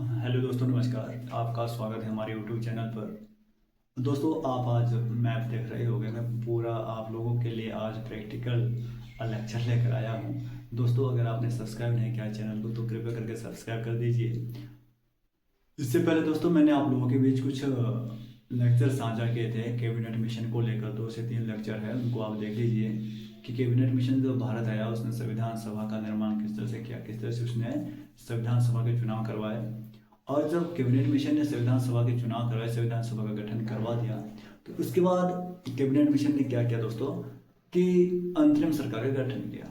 Hello दोस्तों, नमस्कार। आपका स्वागत है हमारे यूट्यूब चैनल पर। दोस्तों, आप आज मैप देख रहे होंगे। मैं पूरा आप लोगों के लिए आज प्रैक्टिकल लेक्चर लेकर आया हूं। दोस्तों, अगर आपने सब्सक्राइब नहीं किया चैनल को तो कृपया करके सब्सक्राइब कर दीजिए। इससे पहले दोस्तों, मैंने आप लोगों के बीच कुछ लेक्चर साझा किए थे कैबिनेट मिशन को लेकर। 2 से 3 लेक्चर है, उनको आप देख लीजिए कि कैबिनेट मिशन जो भारत आया उसने संविधान सभा का निर्माण किस तरह से किया, किस तरह से उसने संविधान सभा के चुनाव करवाए। और जब कैबिनेट मिशन ने संविधान सभा के चुनाव करवाए, संविधान सभा का गठन करवा दिया, तो उसके बाद कैबिनेट मिशन ने क्या किया दोस्तों कि अंतरिम सरकार का गठन किया,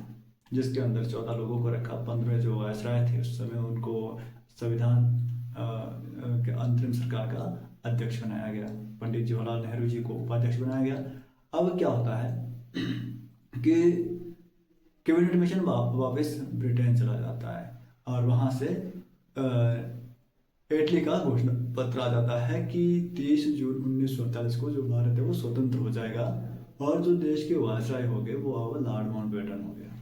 जिसके अंदर 14 लोगों को रखा। 15 जो वायसराय थे उस समय उनको संविधान के अंतरिम सरकार का अध्यक्ष बनाया गया। पंडित जवाहरलाल नेहरू जी को उपाध्यक्ष बनाया गया। अब क्या होता है कि कैबिनेट मिशन वापस ब्रिटेन चला जाता है और वहाँ से इटली का घोषणा पत्र आ जाता है कि 23 जून 1947 को जो भारत है वो स्वतंत्र हो जाएगा और जो देश के वायसराय हो गए वो अब लॉर्ड माउंटबेटन हो गया।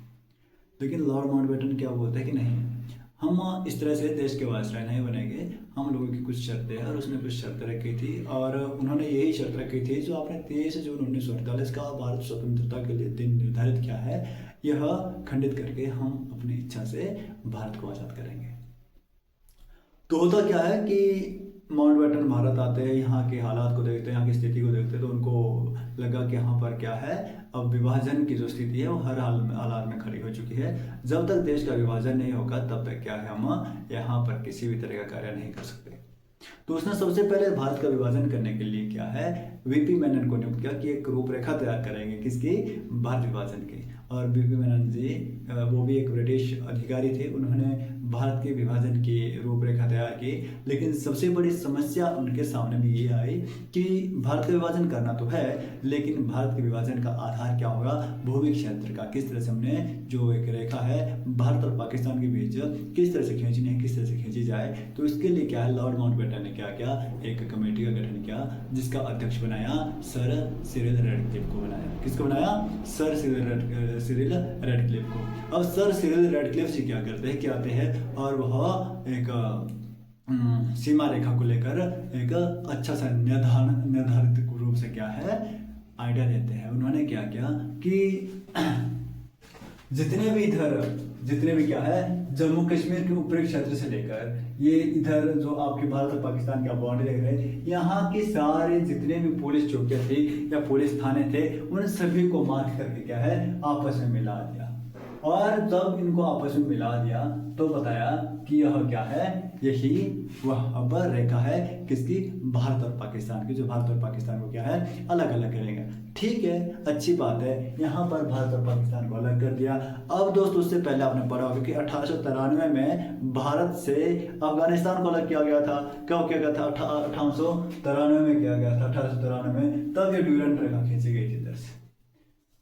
लेकिन लॉर्ड माउंटबेटन क्या बोलते हैं कि नहीं, हम इस तरह से देश के वायसराय नहीं बनेंगे, हम लोगों की कुछ शर्तें हैं। और उसने कुछ शर्तें रखी थी और उन्होंने यही शर्त रखी थी जो आपने 23 जून 1948 का भारत स्वतंत्रता के लिए दिन निर्धारित किया है, यह खंडित करके हम अपनी इच्छा से भारत को आज़ाद करेंगे। तो होता क्या है कि माउंटबेटन भारत आते हैं, यहाँ के हालात को देखते हैं, यहाँ की स्थिति को देखते हैं, तो उनको लगा कि यहाँ पर क्या है, अब विभाजन की जो स्थिति है वो हर हालात में खड़ी हो चुकी है। जब तक देश का विभाजन नहीं होगा तब तक क्या है, हम यहाँ पर किसी भी तरह का कार्य नहीं कर सकते। तो उसने सबसे पहले भारत का विभाजन करने के लिए क्या है, वीपी मेनन को नियुक्त किया कि एक रूपरेखा तैयार करेंगे किसकी, भारत विभाजन की। और वीपी मेनन जी वो भी एक ब्रिटिश अधिकारी थे, उन्होंने भारत के विभाजन की रूपरेखा तैयार की। लेकिन सबसे बड़ी समस्या उनके सामने भी ये आई कि भारत का विभाजन करना तो है, लेकिन भारत के विभाजन का आधार क्या होगा, भूमि क्षेत्र का। किस तरह से हमने जो एक रेखा है भारत और पाकिस्तान के बीच किस तरह से खींचनी है, किस तरह से खींची जाए। तो इसके लिए क्या है, लॉर्ड माउंटबेटन ने क्या किया, एक कमेटी का गठन किया जिसका अध्यक्ष बनाया सर सिरिल रेडक्लिफ को बनाया। किसको बनाया, सर सिरिल रेडक्लिफ को। अब सर सिरिल रेडक्लिफ जी क्या करते हैं, क्या आते हैं और वह एक सीमा रेखा को लेकर एक अच्छा सा निर्धारित रूप से क्या है आइडिया देते हैं। उन्होंने क्या किया कि जितने भी क्या है जम्मू कश्मीर के ऊपरी क्षेत्र से लेकर ये इधर जो आपके भारत और पाकिस्तान का बॉर्डर देख रहे हैं, यहाँ के सारे जितने भी पुलिस चौकियां थी या पुलिस थाने थे, उन सभी को मार्क करके क्या है आपस में मिला दिया। और जब इनको आपस में मिला दिया तो बताया कि यह क्या है, यही वह अब रेखा है किसकी, भारत और पाकिस्तान की, जो भारत और पाकिस्तान को क्या है अलग अलग करेंगे। ठीक है, अच्छी बात है, यहाँ पर भारत और पाकिस्तान को अलग कर दिया। अब दोस्तों, उससे पहले आपने पढ़ा होगा कि 1893 में भारत से अफगानिस्तान को अलग किया गया था। कब किया गया था, 1893 में किया गया था। 1893 में तब ये ड्यूरेंट रेखा खींची गई थी इधर से,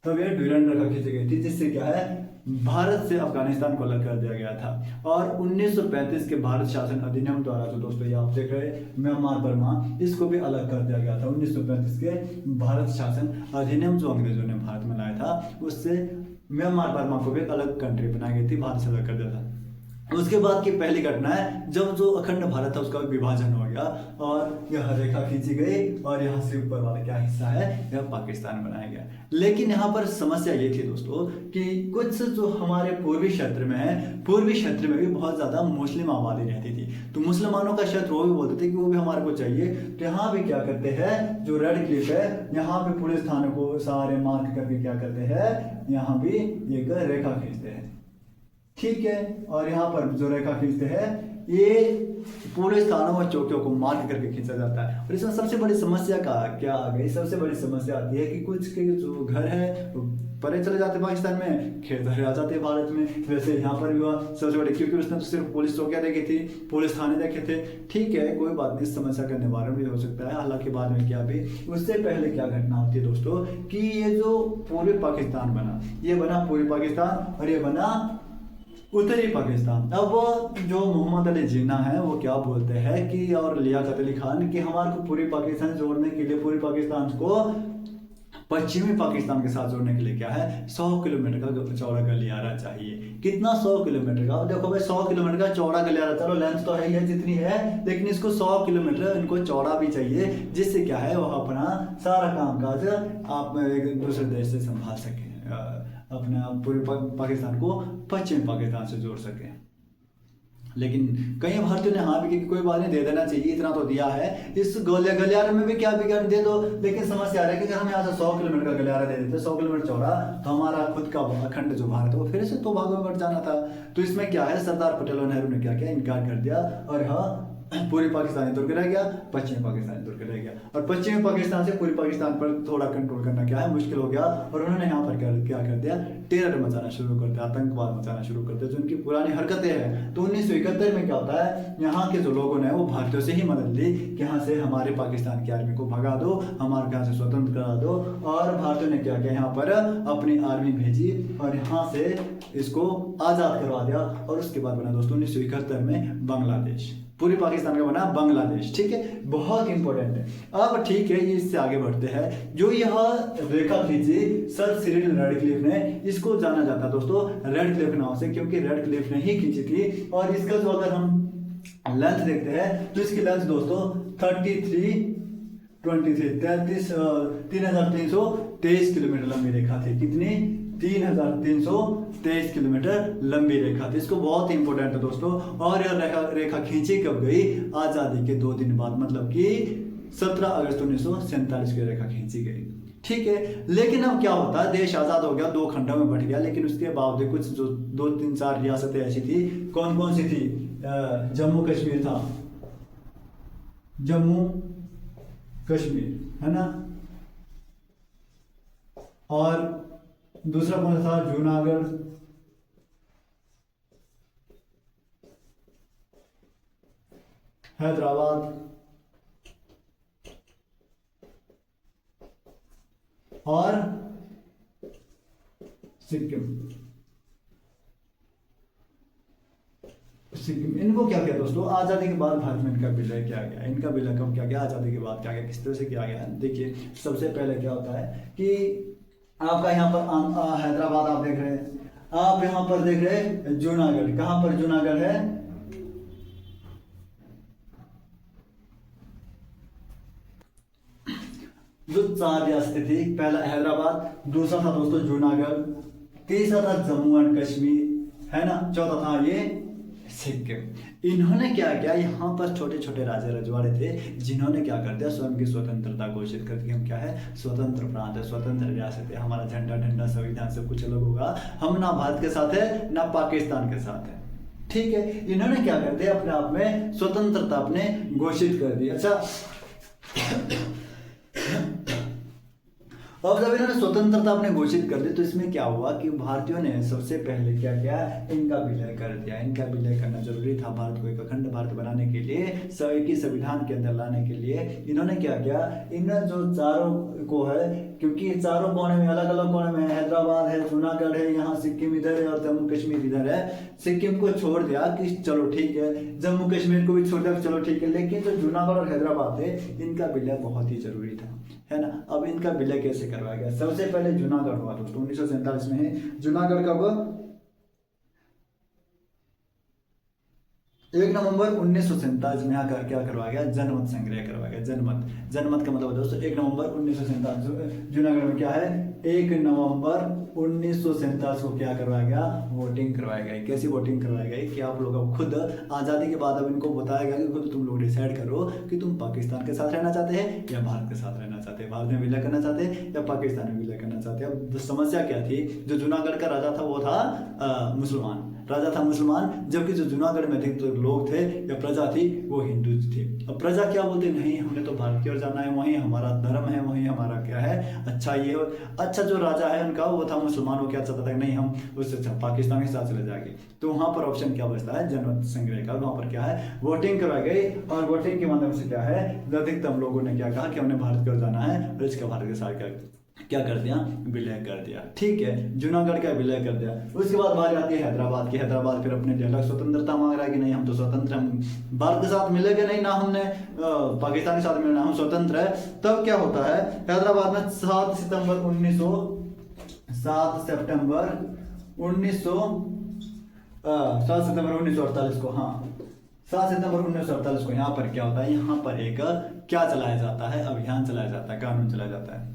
तब ये ड्यूरेंट रेखा खींची गई थी, जिससे क्या है भारत से अफगानिस्तान को अलग कर दिया गया था। और 1935 के भारत शासन अधिनियम द्वारा, जो दोस्तों ये आप देख रहे हैं म्यांमार बर्मा, इसको भी अलग कर दिया गया था। 1935 के भारत शासन अधिनियम जो अंग्रेजों ने भारत में लाया था, उससे म्यांमार बर्मा को भी अलग कंट्री बनाई गई थी, भारत से अलग कर दिया था। उसके बाद की पहली घटना है जब जो अखंड भारत था उसका विभाजन हो गया और यह रेखा खींची गई और यहाँ से ऊपर वाला क्या हिस्सा है, यह पाकिस्तान बनाया गया। लेकिन यहाँ पर समस्या ये थी दोस्तों कि कुछ जो हमारे पूर्वी क्षेत्र में है, पूर्वी क्षेत्र में भी बहुत ज्यादा मुस्लिम आबादी रहती थी। तो मुसलमानों का क्षेत्र वो भी बोलते थे कि वो भी हमारे को चाहिए। तो यहाँ भी क्या करते हैं, जो रेड क्लिफ है यहाँ पे पुलिस थाने को सारे मार्क करके क्या करते हैं, यहाँ भी एक रेखा खींचते हैं। ठीक है, और यहाँ पर जो रेखा खींचते हैं ये पूरे स्थानों और चौकियों को मार्क करके खींचा जाता है। और इसमें सबसे बड़ी समस्या का क्या आ गई, सबसे बड़ी समस्या आती है कि कुछ के जो घर है परे चले जाते पाकिस्तान में, खेत आ जाते भारत में। वैसे यहाँ पर भी हुआ सबसे बड़ी, क्योंकि उसने तो सिर्फ पुलिस चौकियां देखी थी, पुलिस थाने देखे थे। ठीक है, कोई बात नहीं, इस समस्या का निवारण भी हो सकता है। हालांकि बाद में क्या भी, उससे पहले क्या घटना होती है दोस्तों कि ये जो पूर्वी पाकिस्तान बना, ये बना पूर्वी पाकिस्तान और ये बना उत्तरी पाकिस्तान। अब जो मोहम्मद अली जिन्ना है वो क्या बोलते हैं कि, और लियाकत अली खान, कि हमारे को पूरी पाकिस्तान जोड़ने के लिए, पूरी पाकिस्तान को पश्चिमी पाकिस्तान के साथ जोड़ने के लिए क्या है, 100 किलोमीटर का चौड़ा गलियारा चाहिए। कितना, 100 किलोमीटर का। देखो भाई 100 किलोमीटर का चौड़ा गलियारा, चलो लेंथ तो है ही जितनी है, लेकिन इसको 100 किलोमीटर इनको चौड़ा भी चाहिए, जिससे क्या है वो अपना सारा कामकाज आप एक दूसरे देश से संभाल सकें, अपना पूरे पाकिस्तान को पश्चिमी पाकिस्तान से जोड़ सकें। लेकिन कई भारतीयों ने हाँ भी कि कोई बात नहीं, दे देना चाहिए, इतना तो दिया है, इस गलियारे में भी क्या बिगाड़, दे दो। लेकिन समस्या आ रही है कि अगर हम यहाँ से 100 किलोमीटर का गलियारा दे देते, 100 किलोमीटर चौड़ा, तो हमारा खुद का अखंड जो भारत है वो फिर से 2 भागों में बट जाना था। तो इसमें क्या है, सरदार पटेल और नेहरू ने क्या किया, इनकार कर दिया, और हाँ पूरी पाकिस्तान इधर के रह गया, पश्चिमी पाकिस्तान इधर के रह गया, और पश्चिमी पाकिस्तान से पूरी पाकिस्तान पर थोड़ा कंट्रोल करना क्या है, मुश्किल हो गया। और उन्होंने यहाँ पर क्या कर दिया, टेरर मचाना शुरू कर दिया, आतंकवाद मचाना शुरू कर दिया, जो उनकी पुरानी हरकतें हैं। तो 1971 में क्या होता है, यहाँ के जो लोगों ने वो भारतीयों से ही मदद ली कि यहाँ से हमारे पाकिस्तान की आर्मी को भगा दो, हमारे यहाँ से स्वतंत्र करा दो। और भारतीयों ने क्या किया, यहाँ पर अपनी आर्मी भेजी और यहाँ से इसको आज़ाद करवा दिया। और उसके बाद बना दोस्तों 1971 में बांग्लादेश, पूरी पाकिस्तान का बना बांग्लादेश। ठीक है, बहुत इंपॉर्टेंट है। अब ठीक है, इससे आगे बढ़ते हैं। जो यह रेखा खींची सर सिरिल रेडक्लिफ ने, इसको जाना जाता है दोस्तों रेडक्लिफ नाम से, क्योंकि रेडक्लिफ ने ही खींची थी। और इसका जो अगर हम लेंथ देखते हैं तो इसकी लेंथ दोस्तों 3323 किलोमीटर लंबी रेखा थी। कितनी, 3323 किलोमीटर लंबी रेखा थी। इसको बहुत इंपॉर्टेंट है दोस्तों। और यह रेखा खींची कब गई, आजादी के 2 दिन बाद, मतलब कि 17 अगस्त 1947 की रेखा खींची गई। ठीक है, लेकिन अब क्या होता है, देश आजाद हो गया, 2 खंडों में बट गया, लेकिन उसके बावजूद कुछ जो 2-3-4 रियासतें ऐसी थी, कौन कौन सी थी, जम्मू कश्मीर था, जम्मू कश्मीर है ना, और दूसरा कौन था, जूनागढ़, हैदराबाद और सिक्किम। इनको क्या किया दोस्तों, आजादी के बाद भारत में इनका विलय किया गया। इनका विलय कब किया गया, आजादी के बाद क्या गया, किस तरह से किया गया। देखिए सबसे पहले क्या होता है कि आपका यहाँ पर हैदराबाद आप देख रहे हैं, आप यहाँ पर देख रहे हैं जूनागढ़। कहाँ पर जूनागढ़ है, जो 4 रियासतें थी, पहला हैदराबाद, दूसरा था दोस्तों जूनागढ़, तीसरा था जम्मू एंड कश्मीर है ना, चौथा था ये सिक्किम। इन्होंने क्या किया, यहाँ पर छोटे छोटे राजा रजवाड़े थे, जिन्होंने क्या कर दिया, स्वयं की स्वतंत्रता घोषित कर दी। हम क्या है, स्वतंत्र प्रांत है, स्वतंत्र रियासत है, हमारा झंडा ठंडा संविधान सब कुछ अलग होगा, हम ना भारत के साथ है ना पाकिस्तान के साथ है। ठीक है, इन्होंने क्या कर दिया, अपने आप में स्वतंत्रता अपने घोषित कर दी। अच्छा, अब जब इन्होंने स्वतंत्रता अपने घोषित कर दी, तो इसमें क्या हुआ कि भारतीयों ने सबसे पहले क्या किया, इनका विलय कर दिया। इनका विलय करना जरूरी था भारत को एक अखंड भारत बनाने के लिए, एक ही संविधान के अंदर लाने के लिए। इन्होंने क्या किया, इन जो चारों को है, क्योंकि चारों कोने में अलग अलग कोने में हैदराबाद है, जूनागढ़ है, यहाँ सिक्किम इधर है और जम्मू कश्मीर इधर है। सिक्किम को छोड़ दिया कि चलो ठीक है, जम्मू कश्मीर को भी छोड़ दिया चलो ठीक है, लेकिन जो जूनागढ़ और हैदराबाद थे, इनका विलय बहुत ही जरूरी था, है ना। अब इनका विलय कैसे करवाया गया, सबसे पहले जूनागढ़ हुआ दोस्तों 1947 में है। जूनागढ़ कब, 1 नवंबर 1947 में आकर क्या करवाया गया, जनमत संग्रह करवाया गया। जनमत का मतलब दोस्तों 1 नवंबर 1947 जूनागढ़ में क्या है, 1 नवंबर 1947 को क्या करवाया गया, वोटिंग करवाई गई। कैसी वोटिंग करवाई गई कि आप लोग अब खुद आज़ादी के बाद अब इनको बताया गया कि खुद तुम लोग डिसाइड करो कि तुम पाकिस्तान के साथ रहना चाहते हैं या भारत के साथ रहना चाहते हैं, भारत में विलय करना चाहते हैं या पाकिस्तान में विलय करना चाहते हैं। अब समस्या क्या थी, जो जूनागढ़ का राजा था वो था मुसलमान, राजा था मुसलमान, जबकि जो जूनागढ़ में अधिकतर लोग थे या प्रजा थी वो हिंदू थी। अब प्रजा क्या बोलते, नहीं हमने तो भारत की ओर जाना है, वहीं हमारा धर्म है, वहीं हमारा क्या है, अच्छा ये अच्छा जो राजा है उनका वो था मुसलमान, वो क्या चाहता था, नहीं हम उससे अच्छा पाकिस्तान के साथ चले जाएंगे। तो वहाँ पर ऑप्शन क्या बचता है, जनमत संग्रह का। वहाँ पर क्या है, वोटिंग करवाई गई और वोटिंग के माध्यम से क्या है, अधिकतम लोगों ने क्या कहा कि हमने भारत की ओर जाना है और इसका भारत के साथ क्या क्या कर दिया, विलय कर दिया। ठीक है, जूनागढ़ का विलय कर दिया। उसके बाद बारी आती है हैदराबाद की। हैदराबाद फिर अपने लिए अलग स्वतंत्रता मांग रहा है कि नहीं हम तो स्वतंत्र, हम भारत के साथ मिलेंगे नहीं, ना हमने पाकिस्तान के साथ मिलना, हम स्वतंत्र है। तब क्या होता है, हैदराबाद में 7 सितंबर 1948 को, हाँ 7 सितंबर 1948 को यहाँ पर क्या होता है, यहाँ पर एक क्या चलाया जाता है, अभियान चलाया जाता है, कानून चलाया जाता है।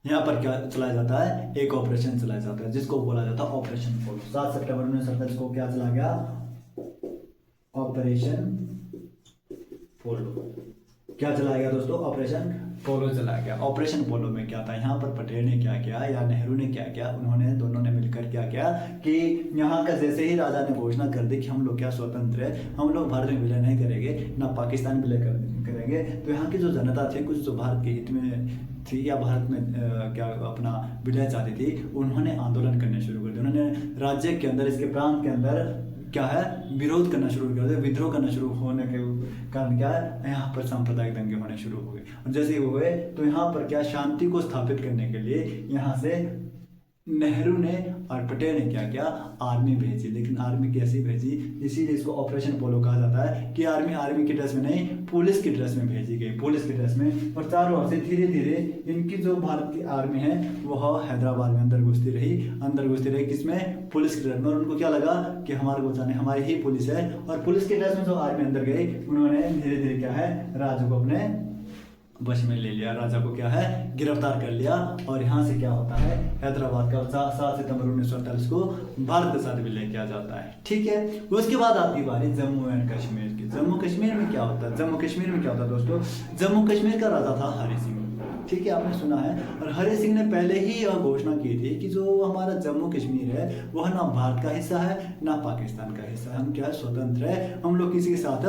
यहाँ पर क्या चलाया जाता है, एक ऑपरेशन चलाया जाता है जिसको बोला जाता है ऑपरेशन पोलो। 7 सितंबर 1947 को क्या चला गया, ऑपरेशन पोलो। क्या चलाया गया दोस्तों, ऑपरेशन पोलो चलाया गया। ऑपरेशन पोलो में क्या था, यहाँ पर पटेल ने क्या किया या नेहरू ने क्या किया, उन्होंने दोनों ने मिलकर क्या किया कि यहाँ का जैसे ही राजा ने घोषणा कर दी कि हम लोग क्या स्वतंत्र है, हम लोग भारत में विलय नहीं करेंगे, ना पाकिस्तान विलय करेंगे, तो यहाँ की जो जनता थी, कुछ जो भारत के हित में थी या भारत में क्या अपना विलय चाहती थी, उन्होंने आंदोलन करने शुरू कर दिए। उन्होंने राज्य के अंदर, इसके प्रांत के अंदर क्या है, विरोध करना शुरू कर दिया। विद्रोह करना शुरू होने के कारण क्या है, यहाँ पर सांप्रदायिक दंगे होने शुरू हो गए। और जैसे ही हुए तो यहाँ पर क्या, शांति को स्थापित करने के लिए यहाँ से नेहरू ने और पटेल ने क्या किया, आर्मी भेजी। लेकिन आर्मी कैसी भेजी, इसीलिए इसको ऑपरेशन पोलो कहा जाता है कि आर्मी की ड्रेस में नहीं, पुलिस की ड्रेस में भेजी गई, पुलिस की ड्रेस में। और चारों ओर से धीरे धीरे इनकी जो भारत की आर्मी है वह हैदराबाद में अंदर घुसती रही किसमें, पुलिस की ड्रेस में। और उनको क्या लगा कि हमारे को जाने, हमारी ही पुलिस है। और पुलिस की ड्रेस में जो आर्मी अंदर गई, उन्होंने धीरे धीरे क्या है, राज्य को अपने वश में ले लिया, राजा को क्या है, गिरफ्तार कर लिया। और यहाँ से क्या होता है, हैदराबाद का 7 सितंबर 1948 को भारत के साथ विलय किया जाता है। ठीक है, उसके बाद आती बारी जम्मू एंड कश्मीर की। जम्मू कश्मीर में क्या होता है, दोस्तों, जम्मू कश्मीर का राजा था हरि सिंह। ठीक है, आपने सुना है। और हरि सिंह ने पहले ही यह घोषणा की थी कि जो हमारा जम्मू कश्मीर है वह ना भारत का हिस्सा है ना पाकिस्तान का हिस्सा है, हम क्या है, स्वतंत्र है। हम लोग किसी के साथ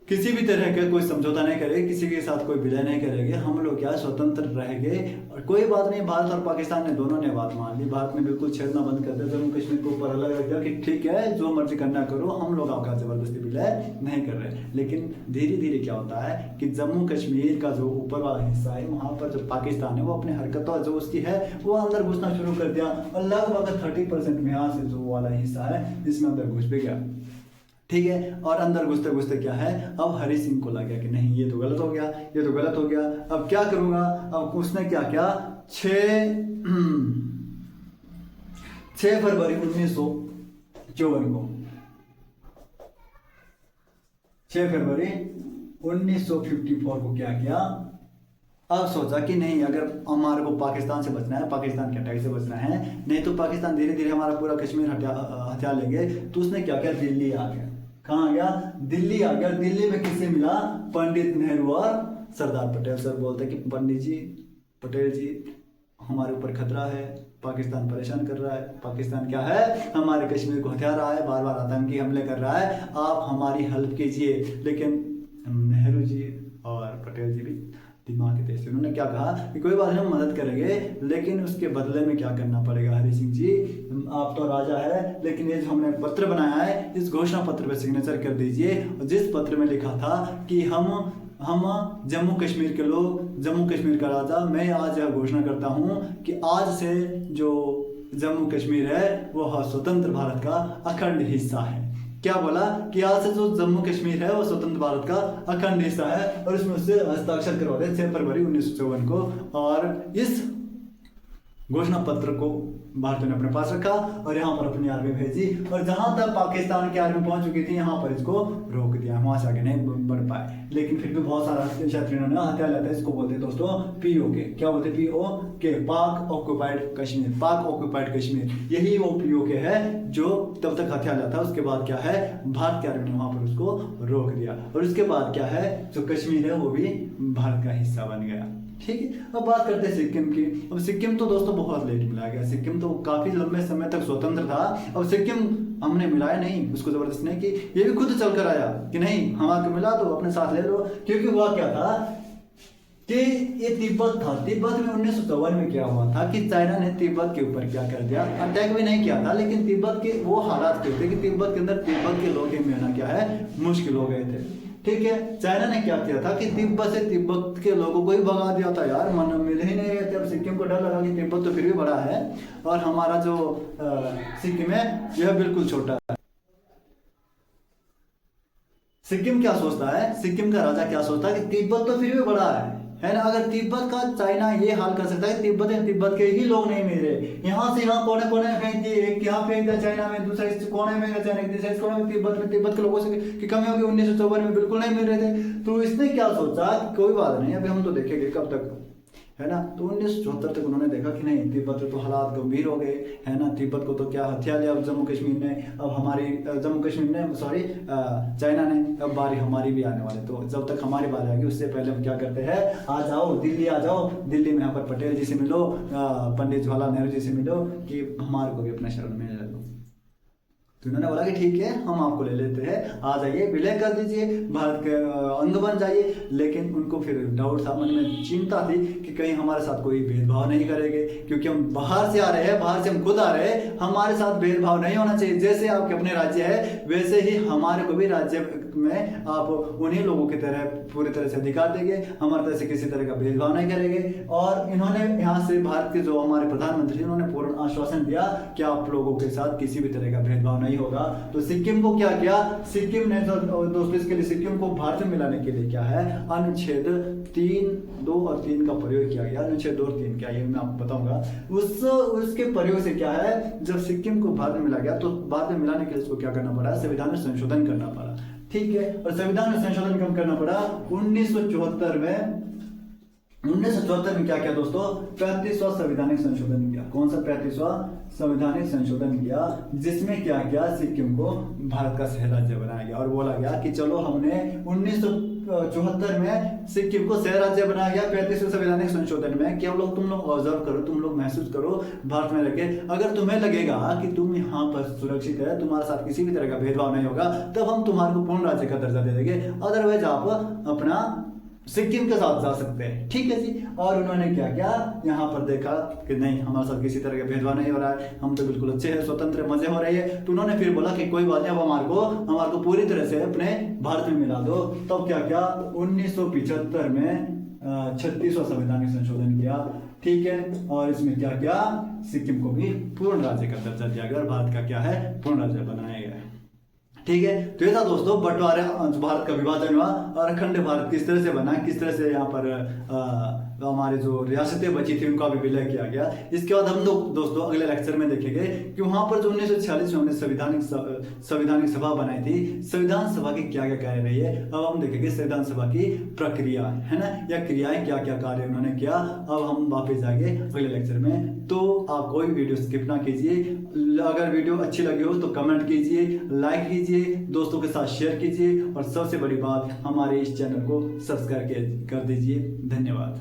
किसी भी तरह का कोई समझौता नहीं करेंगे, किसी के साथ कोई विलय नहीं करेंगे, हम लोग क्या स्वतंत्र रहेंगे। और कोई बात नहीं, भारत और पाकिस्तान ने दोनों ने बात मान ली। भारत ने बिल्कुल छेड़ना बंद कर दिया, जम्मू कश्मीर को ऊपर अलग रख दिया कि ठीक है जो मर्जी करना करो, हम लोग आपका जबरदस्ती विलय नहीं कर रहे। लेकिन धीरे धीरे क्या होता है कि जम्मू कश्मीर का जो ऊपर वाला हिस्सा है, वहाँ पर जो पाकिस्तान है वो अपनी हरकतों जो उसकी है वो अंदर घुसना शुरू कर दिया। और लगभग 30% में यहाँ से जो वाला हिस्सा है इसमें अंदर घुस भी गया। ठीक है, और अंदर घुसते घुसते क्या है, अब हरि सिंह को लगा कि नहीं ये तो गलत हो गया, अब क्या करूंगा। अब उसने क्या किया, 6 फरवरी 1954 को, 6 फरवरी 1954 को क्या किया, अब सोचा कि नहीं अगर हमारे को पाकिस्तान से बचना है, पाकिस्तान के अटैक से बचना है, नहीं तो पाकिस्तान धीरे धीरे हमारा पूरा कश्मीर हथिया लेंगे। तो उसने क्या किया, दिल्ली आ गया। कहाँ आ गया, दिल्ली आ गया। दिल्ली में किससे मिला, पंडित नेहरू और सरदार पटेल। सर बोलते कि पंडित जी, पटेल जी, हमारे ऊपर खतरा है, पाकिस्तान परेशान कर रहा है, पाकिस्तान क्या है, हमारे कश्मीर को हथिया रहा है, बार बार आतंकी हमले कर रहा है, आप हमारी हेल्प कीजिए। लेकिन नेहरू जी और पटेल जी भी दिमाग के तेज थे। उन्होंने क्या कहा कि कोई बात नहीं, हम मदद करेंगे, लेकिन उसके बदले में क्या करना पड़ेगा, हरि सिंह जी आप तो राजा है, लेकिन ये जो हमने पत्र बनाया है इस घोषणा पत्र पे सिग्नेचर कर दीजिए। जिस पत्र में लिखा था कि हम जम्मू कश्मीर के लोग, जम्मू कश्मीर का राजा, मैं आज यह घोषणा करता हूँ कि आज से जो जम्मू कश्मीर है वह स्वतंत्र भारत का अखंड हिस्सा है। क्या बोला कि आज से जो जम्मू कश्मीर है वो स्वतंत्र भारत का अखंड हिस्सा है। और इसमें उससे हस्ताक्षर करवा दे 6 फरवरी 1954 को। और इस घोषणा पत्र को भारत ने अपने पास रखा और यहाँ पर अपनी आर्मी भेजी। और जहां तक पाकिस्तान की आर्मी पहुंच चुकी थी यहाँ पर इसको रोक दिया, वहां से आगे नहीं बढ़ पाए। लेकिन फिर भी बहुत सारा क्षत्रियों ने हथियार लेते हैं, इसको बोलते हैं दोस्तों POK। क्या बोलते हैं POK, पाक ऑक्युपाइड कश्मीर, पाक ऑक्युपाइड कश्मीर। यही वो POK है जो तब तक हथियार लेता है। उसके बाद क्या है, भारत की आर्मी ने वहां पर उसको रोक दिया। और उसके बाद क्या है, जो कश्मीर है वो भी भारत का हिस्सा बन गया। ठीक है, अब बात करते हैं सिक्किम की। अब सिक्किम तो दोस्तों बहुत लेट मिलाया गया, सिक्किम तो काफी लंबे समय तक स्वतंत्र था। अब सिक्किम हमने मिलाया नहीं, उसको जबरदस्ती नहीं की, ये भी खुद चल कर आया कि नहीं हमारे को मिला तो अपने साथ ले लो। क्योंकि हुआ क्या था कि ये तिब्बत था। तिब्बत में 1954 में क्या हुआ था कि चाइना ने तिब्बत के ऊपर क्या कर दिया, अटैक भी नहीं किया था, लेकिन तिब्बत के वो हालात थे कि तिब्बत के अंदर तिब्बत के लोग मिलना क्या है, मुश्किल हो गए थे। ठीक है, चाइना ने क्या किया था कि तिब्बत से तिब्बत के लोगों को ही भगा दिया था यार, मन मिल ही नहीं रहे थे। अब सिक्किम को डर लगा कि तिब्बत तो फिर भी बड़ा है और हमारा जो सिक्किम है यह बिल्कुल छोटा है। सिक्किम क्या सोचता है, सिक्किम का राजा क्या सोचता है कि तिब्बत तो फिर भी बड़ा है ना। अगर तिब्बत का चाइना ये हाल कर सकता है, तिब्बत के ही लोग नहीं मिल रहे, यहाँ से यहाँ कोने कोने में फेंक दिए, एक यहाँ फेंक दिया चाइना में, दूसरा इस कोने में चाइना, तीसरा इस कोने में तिब्बत के लोगों से की कमी होगी। 1954 में बिल्कुल नहीं मिल रहे थे, तो इसने क्या सोचा कोई बात नहीं, अभी हम तो देखेंगे कब तक, है ना। तो 1974 तक उन्होंने देखा कि नहीं, तिब्बत में तो हालात गंभीर हो गए, है ना। तिब्बत को तो क्या हथिया लिया जम्मू कश्मीर ने, अब हमारी जम्मू कश्मीर ने सॉरी चाइना ने, अब बारी हमारी भी आने वाले। तो जब तक हमारी बारी आएगी उससे पहले हम क्या करते हैं, आ जाओ दिल्ली, आ जाओ दिल्ली में, यहाँ पर पटेल जी से मिलो, पंडित जवाहरलाल नेहरू जी से मिलो कि हमारे को भी अपना शरण में ले लो। तो उन्होंने बोला कि ठीक है हम आपको ले लेते हैं, आ जाइए, विलय कर दीजिए, भारत के अंग बन जाइए। लेकिन उनको फिर डाउट था, मन में चिंता थी कि कहीं हमारे साथ कोई भेदभाव नहीं करेंगे, क्योंकि हम बाहर से आ रहे हैं, बाहर से हम खुद आ रहे हैं, हमारे साथ भेदभाव नहीं होना चाहिए। जैसे आपके अपने राज्य है वैसे ही हमारे को भी राज्य में आप उन्हीं लोगों की तरह पूरी तरह से अधिकार देंगे, हमारे तरह से किसी तरह का भेदभाव नहीं करेंगे। और इन्होंने यहाँ से भारत के जो हमारे प्रधानमंत्री उन्होंने पूर्ण आश्वासन दिया कि आप लोगों के साथ किसी भी तरह का भेदभाव नहीं होगा। तो सिक्किम को क्या किया, सिक्किम ने दोस्तों इसके लिए सिक्किम को भारत में मिलाने के लिए क्या है, अनुच्छेद 3, 2 और 3 का प्रयोग किया गया। अनुच्छेद 2 और 3 क्या है मैं आपको बताऊंगा। उसके प्रयोग से क्या है, जब सिक्किम को भारत में मिला गया तो भारत में मिलाने के लिए इसको क्या करना पड़ा, संविधान में संशोधन करना पड़ा, ठीक है। और संविधान में संशोधन कब करना पड़ा, 1974 में। 1974 में क्या किया दोस्तों, 35वां संवैधानिक संशोधन किया। कौन सा 35वां संवैधानिक संशोधन किया, जिसमें क्या किया, सिक्किम को भारत का सह राज्य बनाया गया और बोला गया कि चलो हमने 1974 में सिक्किम को सह राज्य बनाया गया 35वें संवैधानिक संशोधन में कि हम लोग, तुम लोग ऑब्जर्व करो, तुम लोग महसूस करो भारत में रखे, अगर तुम्हें लगेगा कि तुम यहाँ पर सुरक्षित है, तुम्हारे साथ किसी भी तरह का भेदभाव नहीं होगा, तब हम तुम्हारे को पूर्ण राज्य का दर्जा दे देंगे, अदरवाइज आप अपना सिक्किम के साथ जा सकते हैं, ठीक है जी। और उन्होंने क्या किया, यहाँ पर देखा कि नहीं हमारे साथ किसी तरह का भेदभाव नहीं हो रहा है, हम तो बिल्कुल अच्छे हैं, स्वतंत्र मजे हो रही है। तो उन्होंने फिर बोला कि कोई बात नहीं, अब हमारे को पूरी तरह से अपने भारत में मिला दो। तब क्या किया, 1975 में 36वां संवैधानिक संशोधन किया, ठीक है। और इसमें क्या किया, सिक्किम को भी पूर्ण राज्य का दर्जा दिया गया और भारत का क्या है, पूर्ण राज्य बनाया गया है, ठीक है। तो ये था दोस्तों बंटवारा, भारत का विभाजन हुआ और अखंड भारत किस तरह से बना, किस तरह से यहाँ पर हमारे जो रियासतें बची थी उनका भी विलय किया गया। इसके बाद हम लोग दोस्तों अगले लेक्चर में देखेंगे कि वहां पर जो 1946 में हमने संवैधानिक सभा बनाई थी, संविधान सभा की क्या क्या कार्य रही है। अब हम देखेंगे संविधान सभा की प्रक्रिया, है ना, या क्रियाएं, क्या क्या कार्य उन्होंने किया। अब हम वापस जाएंगे अगले लेक्चर में। तो आप कोई वीडियो स्किप ना कीजिए, अगर वीडियो अच्छी लगी हो तो कमेंट कीजिए, लाइक कीजिए, दोस्तों के साथ शेयर कीजिए और सबसे बड़ी बात हमारे इस चैनल को सब्सक्राइब कर दीजिए। धन्यवाद।